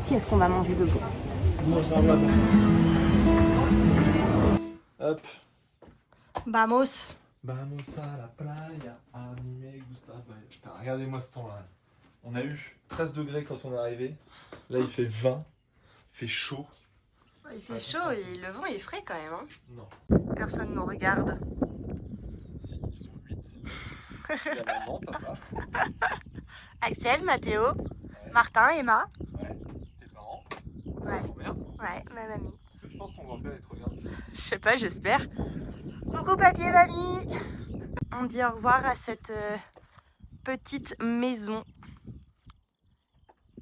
Qu'est-ce qu'on va manger de bon? Hop. Vamos. Vamos a la playa, a mí me gusta. Putain, regardez-moi ce temps-là. On a eu 13 degrés quand on est arrivé. Là, il fait 20. Il fait chaud. Il fait chaud et le vent est frais quand même. Hein. Non. Personne nous regarde. Si, ils sont 8. Il y a maman, papa. Axel, Mathéo, Martin, Emma. Ouais. Tes parents. Ouais. Ta mère. Ouais, ma mamie. Je pense qu'on grand-père est trop bien. Je sais pas, j'espère. Coucou papier mamie. On dit au revoir à cette petite maison.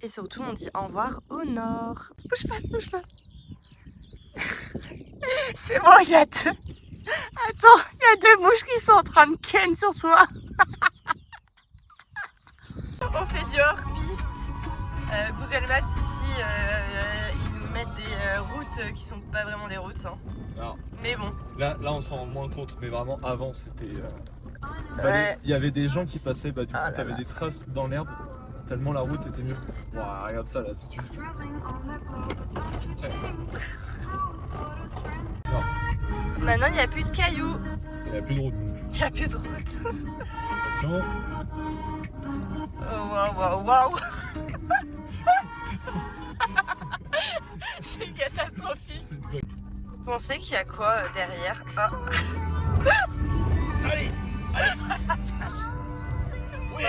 Et surtout, on dit au revoir au nord. Bouge pas, bouge pas. C'est bon, il y a deux. Attends, il y a deux mouches qui sont en train de ken sur toi. On fait du hors-piste. Google Maps ici, ils nous mettent des routes qui sont pas vraiment des routes. Hein. Alors, Mais bon. là, on s'en rend moins compte, mais vraiment, avant, c'était... Ouais. Il y avait des gens qui passaient, bah du coup, Oh là t'avais là. des traces dans l'herbe, tellement la route était mieux. Ouah, regarde ça, là, c'est du... Non, Maintenant, il n'y a plus de cailloux. il n'y a plus de route. Il n'y a plus de route. Attention. Oh, waouh, waouh, waouh. C'est catastrophique. Vous pensez qu'il y a quoi derrière? Oh. Allez, oui.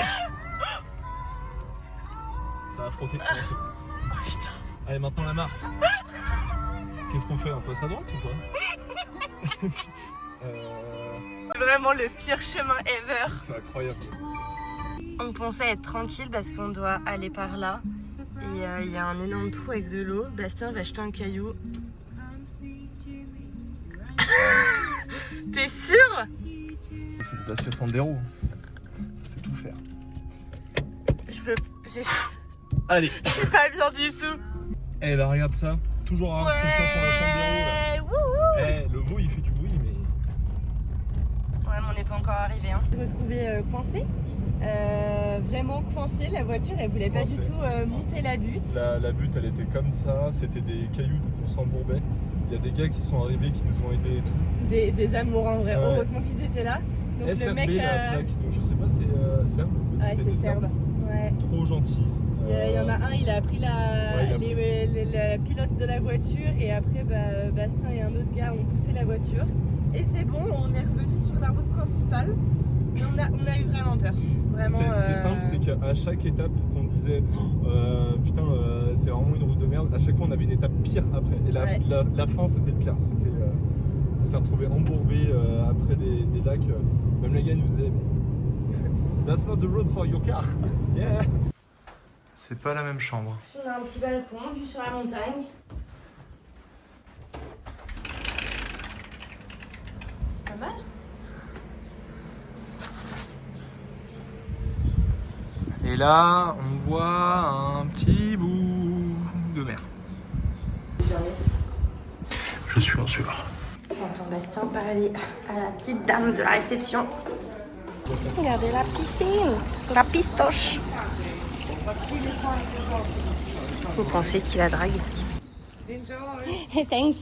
Ça va frotter. Non, c'est bon. Oh putain. Allez, maintenant la marque. Qu'est-ce qu'on fait? On passe à droite ou pas? C'est vraiment le pire chemin ever. C'est incroyable. On pensait être tranquille parce qu'on doit aller par là. Et il y a un énorme trou avec de l'eau. Bastien va jeter un caillou. T'es sûr? C'est de la 60 des roues. Ça, c'est tout faire. J'ai Allez. pas bien du tout. Eh bah regarde ça. Toujours avoir confiance en la chambre des roues. Wouhou. Eh, le veau il fait du bruit, mais... Ouais, mais on n'est pas encore arrivé. Hein. Retrouvé coincé. Vraiment coincé. La voiture, elle voulait pas du tout monter la butte. La butte, elle était comme ça. C'était des cailloux, donc on s'embourbait. Il y a des gars qui sont arrivés, qui nous ont aidés et tout. Des amours en vrai. Ouais. Heureusement qu'ils étaient là. Donc SRB, le mec. la plaque. Donc, je sais pas, c'est Serbe. Ouais, C'était c'est des Serbe. Ouais. Trop gentil. Il y en a un, il a pris Ouais, la pilote de la voiture et après Bastien et un autre gars ont poussé la voiture. Et c'est bon, on est revenu sur la route principale. Mais on a eu vraiment peur. Vraiment, C'est simple, c'est qu'à chaque étape qu'on disait putain, c'est vraiment une route de merde, à chaque fois on avait une étape pire après. Et Ouais. la fin c'était le pire. C'était, on s'est retrouvé embourbé après des lacs. Même les gars nous disaient mais that's not the road for your car. Yeah. C'est pas la même chambre. On a un petit balcon, vue sur la montagne. C'est pas mal. Et là, on voit un petit bout de mer. Je suis en sueur. J'entends Bastien parler à la petite dame de la réception. Regardez la piscine, la pistoche. Vous pensez qu'il la drague? Hey, thanks.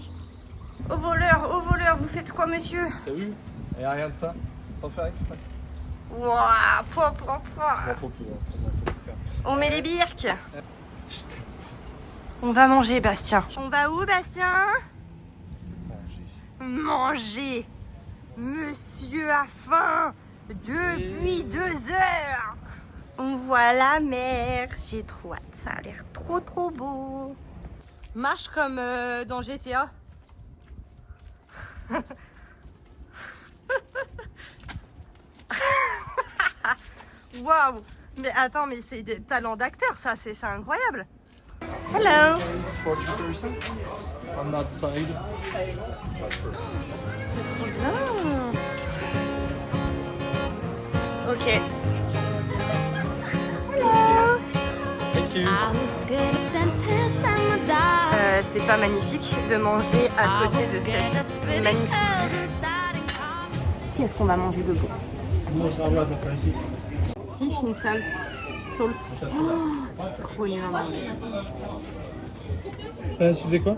Au voleur, vous faites quoi, monsieur? T'as vu? Et regarde ça, sans faire exprès. Wouah, propre. Bon, faut plus, hein, faut se satisfaire. On met les birques. Je t'ai On va manger, Bastien. On va où, Bastien? mangé. Manger. Monsieur a faim depuis 2 heures. On voit la mer. J'ai trop hâte. Ça a l'air trop beau. Marche comme dans GTA. Waouh. Mais attends, mais c'est des talents d'acteur, ça. C'est incroyable. Hello. It's 40% on that side. C'est trop bien. Ok. Hello. Thank you. C'est pas magnifique de manger à côté de cette magnifique vue. Qu'est-ce qu'on va manger de bon? Fish in salt. Salt. Oh, c'est trop bien. Tu sais quoi?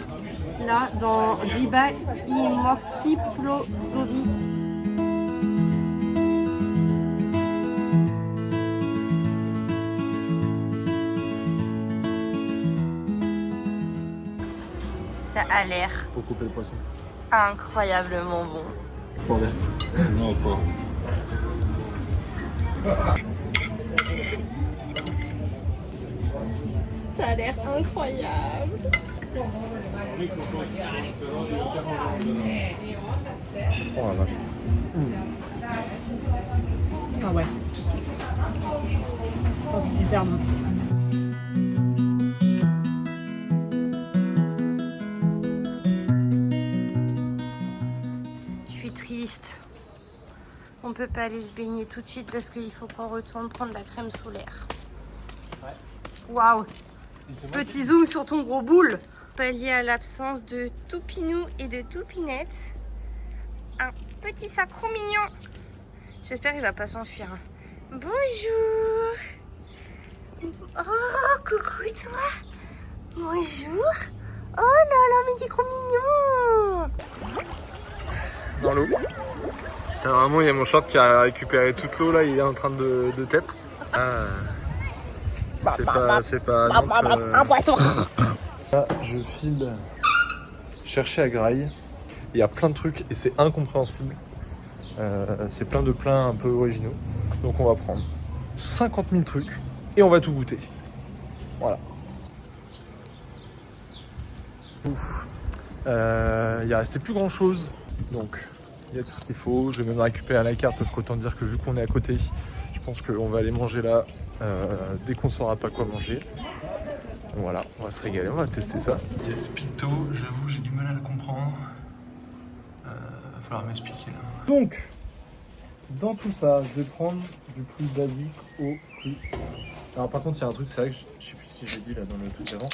Là, dans Riba i Morski Plodovi. Ça a l'air Pour couper le poisson. incroyablement bon. Pour verte. Non, pas. Ça a l'air incroyable. Oh la vache. Ah ouais. Oh, c'est super bon. Je suis triste. On peut pas aller se baigner tout de suite parce qu'il faut qu'on retourne prendre la crème solaire. Waouh! Petit zoom sur ton gros boule. Pallier à l'absence de Toupinou et de Toupinette. Un petit sacro mignon. J'espère qu'il va pas s'enfuir. Bonjour. Oh, coucou toi. Bonjour. Oh là là, mais t'es trop mignon. Dans l'eau. Vraiment, il y a mon short qui a récupéré toute l'eau là, il est en train de tête. Ah. C'est pas Un poisson. Là, je file chercher à Graille. Il y a plein de trucs et c'est incompréhensible. C'est plein de plats un peu originaux. Donc on va prendre 50 000 trucs et on va tout goûter. Voilà. Il restait plus grand chose. Donc il y a tout ce qu'il faut. Je vais même récupérer à la carte parce qu'autant dire que vu qu'on est à côté, je pense qu'on va aller manger là dès qu'on saura pas quoi manger. Voilà, on va se régaler, on va tester ça. Yes, Picto, j'avoue, j'ai du mal à le comprendre. Va falloir m'expliquer là. Donc, dans tout ça, je vais prendre du plus basique au plus. Alors, par contre, il y a un truc, c'est vrai que je sais plus si j'ai dit là dans le truc d'avant.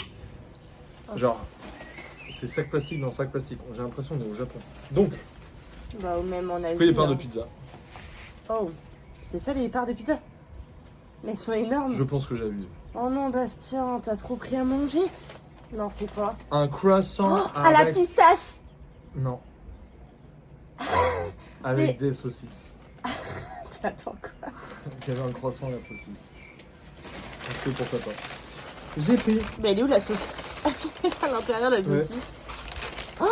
Genre, c'est sac plastique dans sac plastique. J'ai l'impression qu'on est au Japon. Donc, Bah, ou même en Asie. pris des parts de pizza. Oh, c'est ça les parts de pizza? Mais elles sont énormes. Je pense que j'abuse. Oh non, Bastien, t'as trop pris à manger. Non, c'est quoi? Un croissant À la avec... pistache. Non. Avec Mais- des saucisses. Attends quoi? Il y avait un croissant à la saucisse. Est-ce que pourquoi pas? J'ai pris. Mais elle est où la sauce? À l'intérieur la Ouais. saucisse. Oh,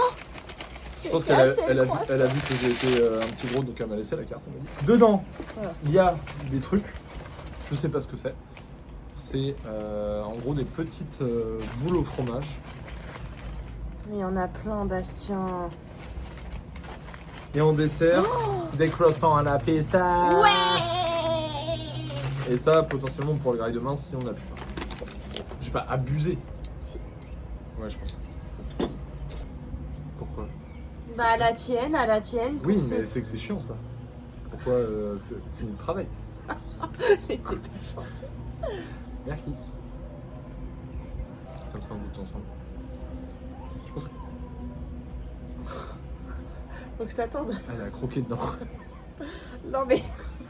Je pense qu'elle a vu que j'ai été un petit gros, donc elle m'a laissé la carte. Elle m'a dit. Dedans, il y a des trucs. Je sais pas ce que c'est. C'est en gros des petites boules au fromage. Mais il y en a plein, Bastien. Et en dessert, des croissants à la pistache. Ouais. Et ça, potentiellement pour le graille demain, si on a pu faire. J'ai pas abusé. Ouais, je pense. Pourquoi? Bah à la tienne, à la tienne. Oui, pour mais ceux- c'est que c'est chiant ça. Pourquoi finis le travail? Mais t'es pas gentil. Merci. Comme ça, on goûte ensemble. Je pense que... Faut que je t'attende. Elle a croqué dedans. Non mais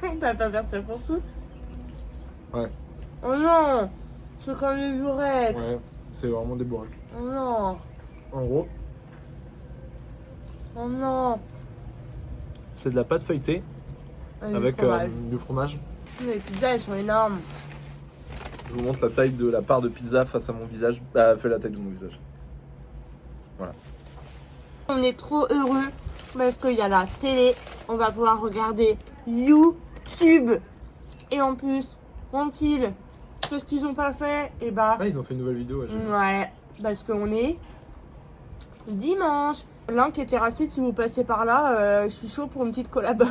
on va pas faire ça pour tout. Ouais. Oh non, c'est comme les burettes. Ouais, c'est vraiment des bourracles. Oh non, En gros, oh non. c'est de la pâte feuilletée avec du fromage. Les pizzas elles sont énormes. Je vous montre la taille de la part de pizza face à mon visage. Bah, elle fait la taille de mon visage. Voilà. On est trop heureux parce qu'il y a la télé. On va pouvoir regarder YouTube. Et en plus, tranquille. Qu'est-ce qu'ils ont pas fait? Et bah, Ah, ils ont fait une nouvelle vidéo. Ouais, j'ai vu. ouais, parce qu'on est dimanche. L'un qui était raciste, si vous passez par là, je suis chaud pour une petite collab.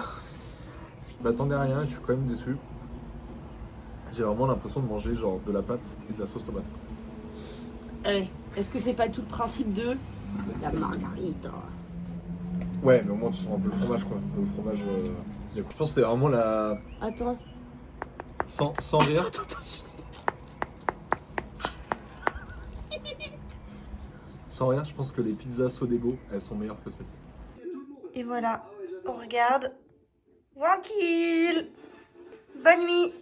Bah, attendez à rien, je suis quand même déçu. J'ai vraiment l'impression de manger genre de la pâte et de la sauce tomate. Allez, est-ce que c'est pas tout le principe de la margarita? Ouais, mais au moins tu sens un peu le fromage quoi. Le fromage. Je pense que c'est vraiment la. Attends. Sans rire. Attends. Sans rire, je pense que les pizzas Sodebo, elles sont meilleures que celles-ci. Et voilà, on regarde. Tranquille. Bonne nuit.